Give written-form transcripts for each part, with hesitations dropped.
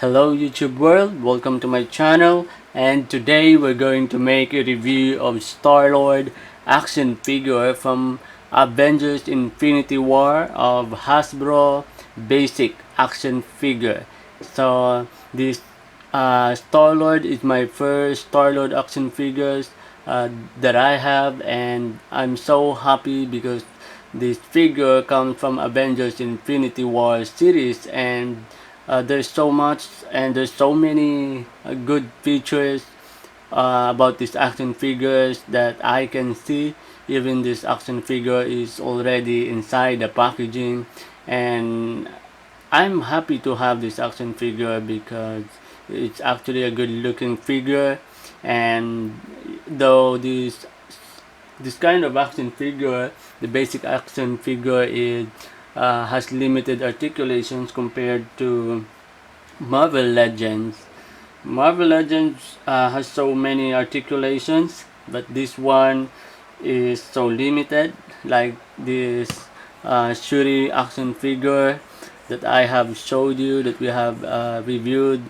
Hello YouTube world, welcome to my channel, and today we're going to make a review of Star-Lord action figure from Avengers Infinity War of Hasbro basic action figure. So this Star-Lord is my first Star-Lord action figures that I have, and I'm so happy because this figure comes from Avengers Infinity War series, and there's so much and there's so many good features about these action figures that I can see. Even this action figure is already inside the packaging, and I'm happy to have this action figure because it's actually a good looking figure. And though this kind of action figure, the basic action figure, is has limited articulations compared to Marvel Legends. Marvel Legends has so many articulations, but this one is so limited. Like this Shuri action figure that I have showed you, that we have reviewed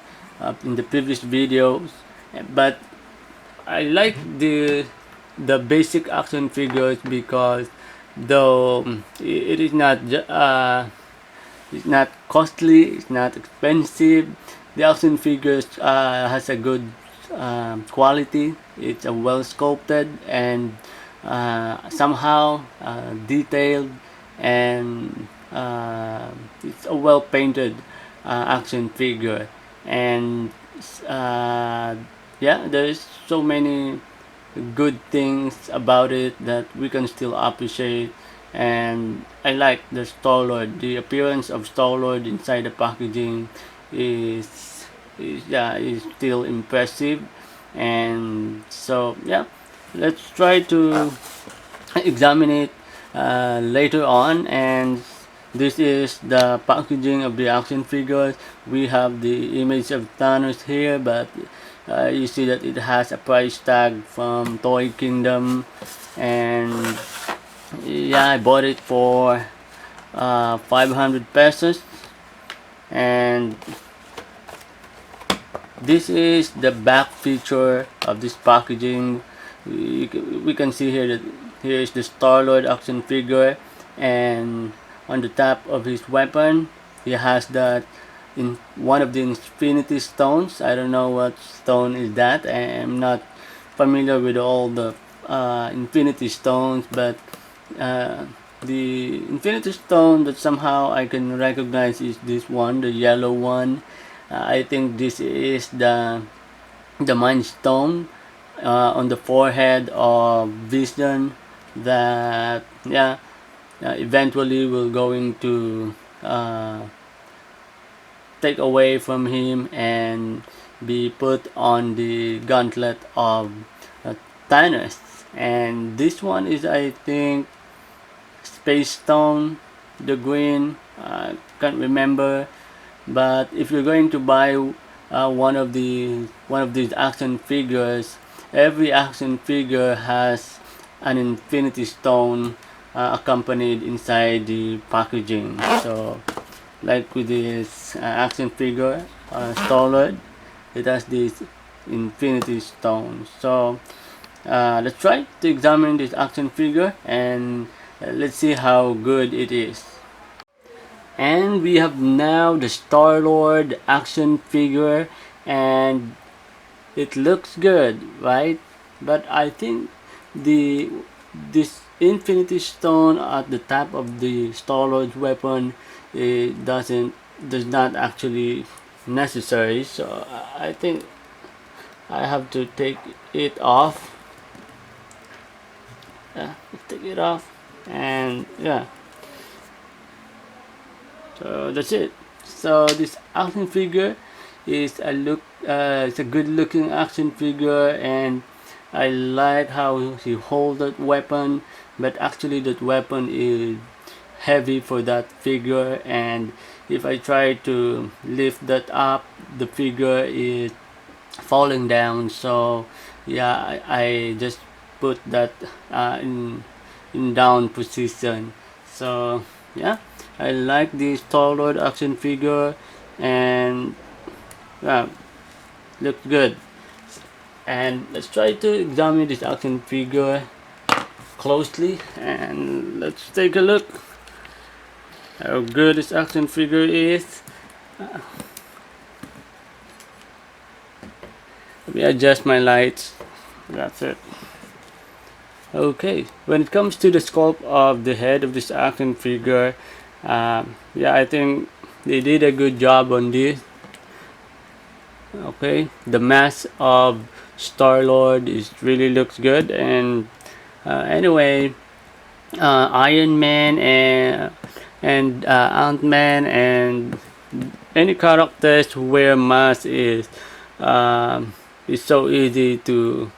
in the previous videos. But I like the basic action figures because though it is not it's not costly, it's not expensive. The action figures has a good quality. It's a well sculpted and somehow detailed, and it's a well painted action figure. And uh, yeah, there's so many good things about it that we can still appreciate. And I like the Star-Lord. The appearance of Star-Lord inside the packaging is still impressive. And so yeah, let's try to examine it later on. And this is the packaging of the action figures. We have the image of Thanos here, but you see that it has a price tag from Toy Kingdom. And yeah, I bought it for 500 pesos. And this is the back feature of this packaging. We can see here that here is the Star-Lord action figure, and on the top of his weapon he has that in one of the Infinity Stones. I don't know what stone is that. I am not familiar with all the Infinity Stones, but uh, the Infinity Stone that somehow I can recognize is this one, the yellow one. I think this is the Mind Stone on the forehead of Vision, that yeah, eventually will going to take away from him and be put on the gauntlet of Thanos. And this one is, I think, Space Stone, the green. Can't remember. But if you're going to buy one of these action figures, every action figure has an Infinity Stone accompanied inside the packaging. So like with this action figure, Star-Lord, it has this Infinity Stone. So let's try to examine this action figure, and let's see how good it is. And we have now the Star-Lord action figure, and it looks good, right? But I think the this Infinity Stone at the top of the Star-Lord's weapon, it does not actually necessary. So I think I have to take it off. Take it off, and yeah, so that's it. So this action figure is it's a good looking action figure, and I like how he holds that weapon. But actually that weapon is heavy for that figure, and if I try to lift that up, the figure is falling down. So yeah, I just put that in down position. So yeah, I like this Star-Lord action figure. And Yeah, looks good. And let's try to examine this action figure closely, and let's take a look how good this action figure is. Let me adjust my lights. That's it. Okay, when it comes to the sculpt of the head of this action figure, yeah, I think they did a good job on this. Okay, the mask of Star-Lord is really looks good, and anyway, Iron Man and Ant-Man and any characters who wear masks is so easy to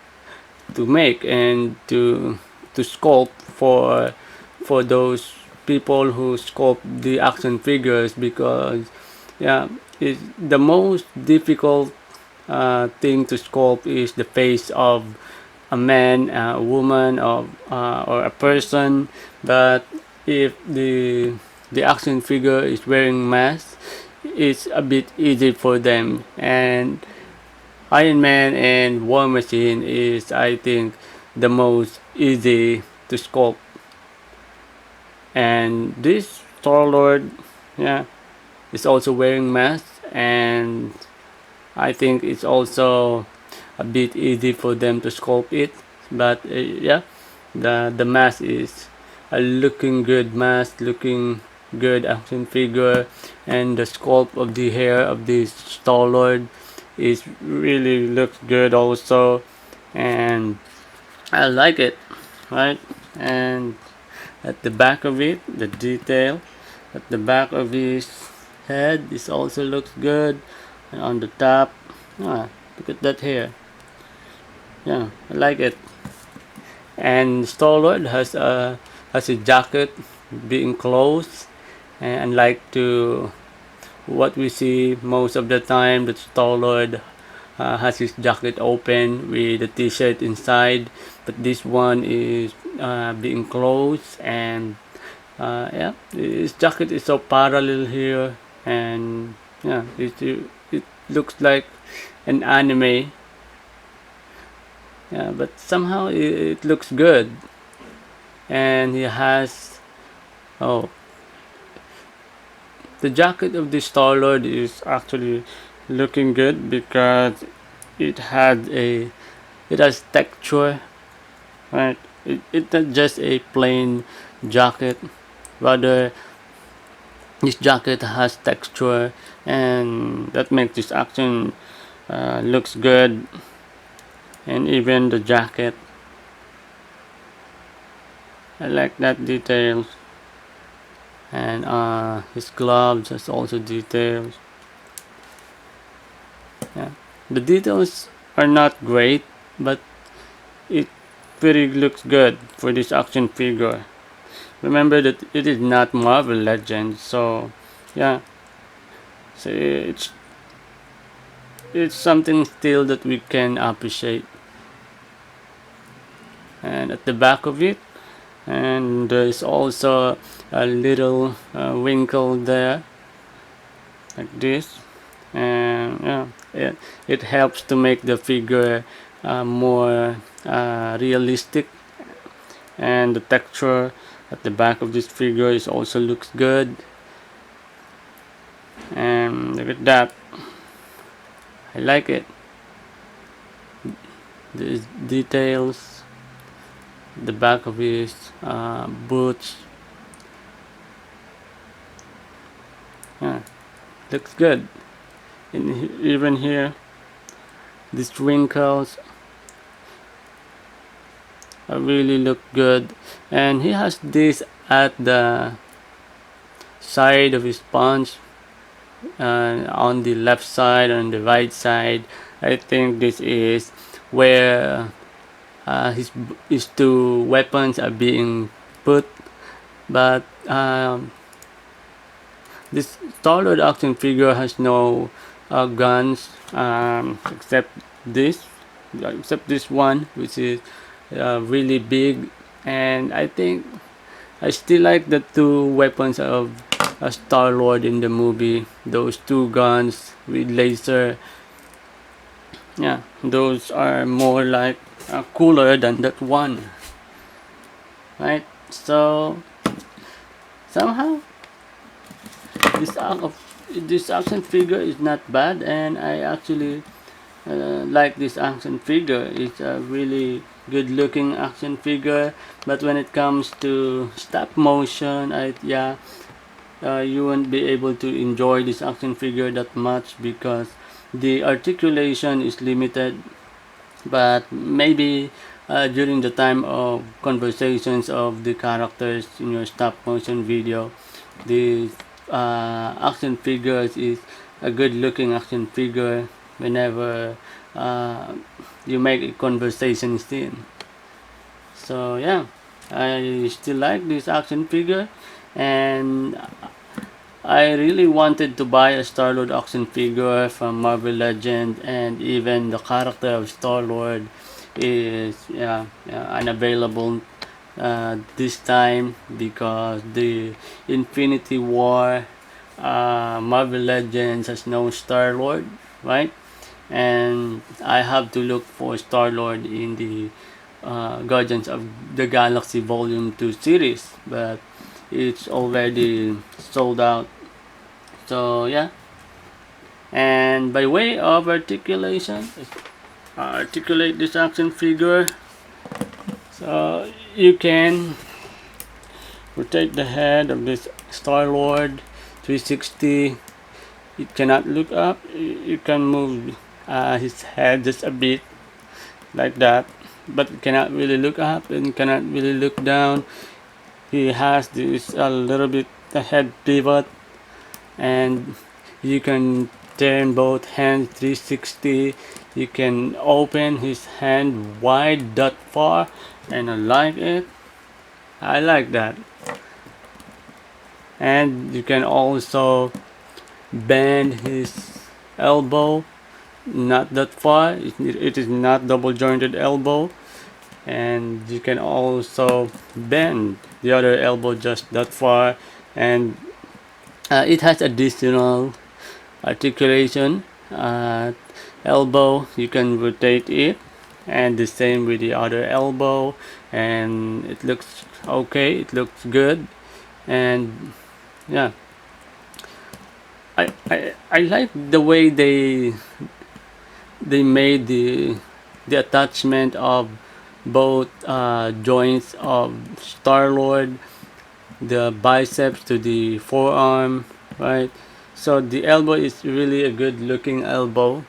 make and to sculpt for those people who sculpt the action figures, because yeah, it's the most difficult thing to sculpt is the face of a man, a woman, or a person. But if the action figure is wearing mask, it's a bit easy for them. And Iron Man and War Machine is, I think, the most easy to sculpt. And this Star Lord, yeah, is also wearing mask, and I think it's also a bit easy for them to sculpt it. But yeah, the mask is a looking good mask, looking good action figure, and the sculpt of the hair of this Star Lord is really looks good also, and I like it, right? And at the back of it, the detail at the back of his head is also looks good, and on the top, look at that hair. Yeah, I like it. And Star-Lord has a jacket being closed, and like to what we see most of the time, that Star-Lord has his jacket open with the t-shirt inside, but this one is being closed, and yeah, his jacket is so parallel here, and yeah, it looks like an anime. Yeah, but somehow it looks good, and he has, oh, the jacket of the Star Lord is actually looking good because it had a it has texture, right? It's not just a plain jacket, rather this jacket has texture, and that makes this action looks good. And even the jacket, I like that details. And his gloves has also details. Yeah, the details are not great, but it pretty looks good for this action figure. Remember that it is not Marvel Legends, so yeah, so it's something still that we can appreciate. And at the back of it, and there's also a little wrinkle there, like this, and yeah, it helps to make the figure more realistic. And the texture at the back of this figure is also looks good, and look at that, I like it. These details, the back of his boots, yeah, looks good. And even here, these wrinkles really look good. And he has this at the side of his punch, on the left side and the right side. I think this is where his two weapons are being put. But this Star-Lord action figure has no guns, except this one, which is really big. And I think I still like the two weapons of Star-Lord in the movie. Those two guns with laser. yeah, those are more like cooler than that one, right? So somehow this this action figure is not bad, and I actually like this action figure. It's a really good looking action figure, but when it comes to stop motion, you won't be able to enjoy this action figure that much because the articulation is limited. But maybe during the time of conversations of the characters in your stop motion video, the action figures is a good looking action figure whenever uh, you make a conversation scene. So yeah, I still like this action figure, and I really wanted to buy a Star-Lord action figure from Marvel Legends, and even the character of Star-Lord is unavailable this time because the Infinity War Marvel Legends has no Star-Lord, right? And I have to look for Star-Lord in the Guardians of the Galaxy Volume 2 series, but it's already sold out. So yeah, and by way of articulation, articulate this action figure. So you can rotate the head of this Star Lord 360. It cannot look up. You can move his head just a bit like that, but it cannot really look up and cannot really look down. He has this a little bit the head pivot, and you can turn both hands 360. You can open his hand wide that far, and I like it. I like that. And you can also bend his elbow not that far. It is not double jointed elbow, and you can also bend the other elbow just that far, and it has additional articulation. Elbow, you can rotate it, and the same with the other elbow, and it looks okay, it looks good. And yeah, I like the way they made the attachment of both joints of Star Lord, the biceps to the forearm, right? So the elbow is really a good looking elbow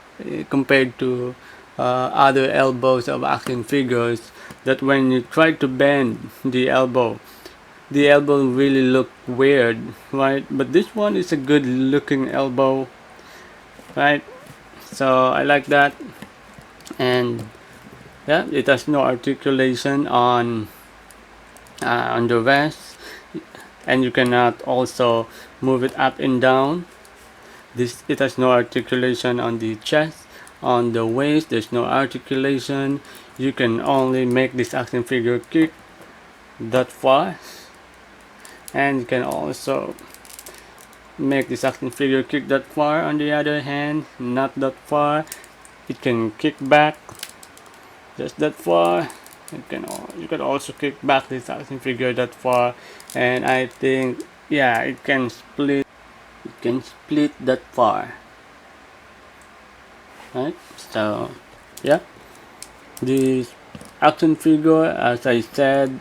compared to other elbows of action figures, that when you try to bend the elbow really look weird, right? But this one is a good looking elbow, right? So I like that. And yeah, it has no articulation on the rest, and you cannot also move it up and down. It has no articulation on the chest, on the waist. There's no articulation. You can only make this action figure kick that far, and you can also make this action figure kick that far. On the other hand, not that far. It can kick back just that far. You can also kick back this action figure that far, and I think yeah, it can split. It can split that far, right? So yeah, this action figure, as I said,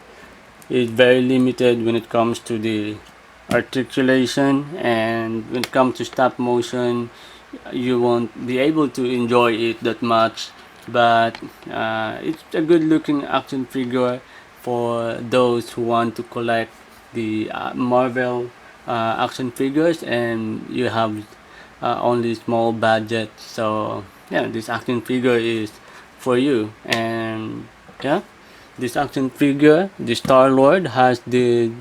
is very limited when it comes to the articulation, and when it comes to stop motion, you won't be able to enjoy it that much. But it's a good looking action figure for those who want to collect the Marvel action figures, and you have only small budget. So yeah, this action figure is for you. And yeah, this action figure, the Star Lord, has the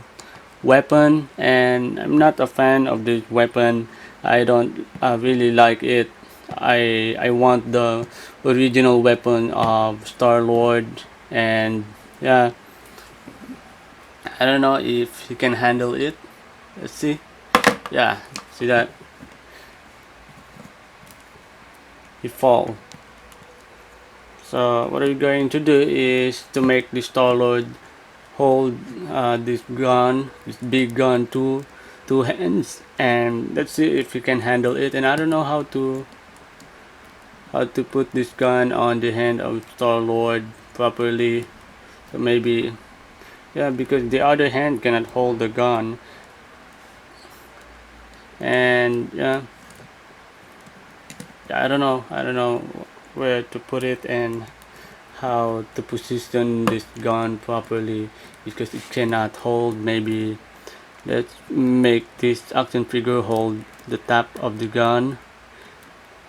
weapon, and I'm not a fan of this weapon. I don't really like it. I want the original weapon of Star Lord, and yeah, I don't know if he can handle it. Let's see. Yeah, see that he fall. So what we're going to do is to make the Star-Lord hold this gun, this big gun, two hands, and let's see if he can handle it. And I don't know how to put this gun on the hand of Star-Lord properly. So maybe, yeah, because the other hand cannot hold the gun. And yeah, I don't know where to put it and how to position this gun properly, because it cannot hold. Maybe let's make this action figure hold the top of the gun,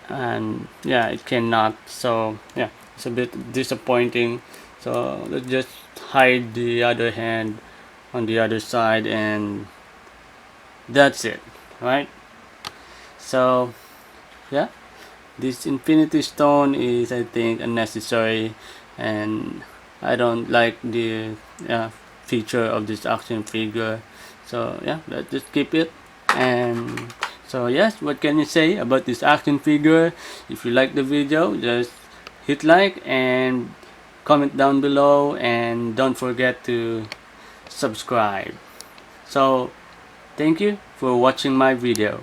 and yeah, it cannot. So yeah, it's a bit disappointing. So let's just hide the other hand on the other side, and that's it, right? So yeah, this infinity stone is, I think, unnecessary, and I don't like the feature of this action figure. So yeah, let's just keep it. And so yes, what can you say about this action figure? If you like the video, just hit like and comment down below, and don't forget to subscribe. So thank you for watching my video.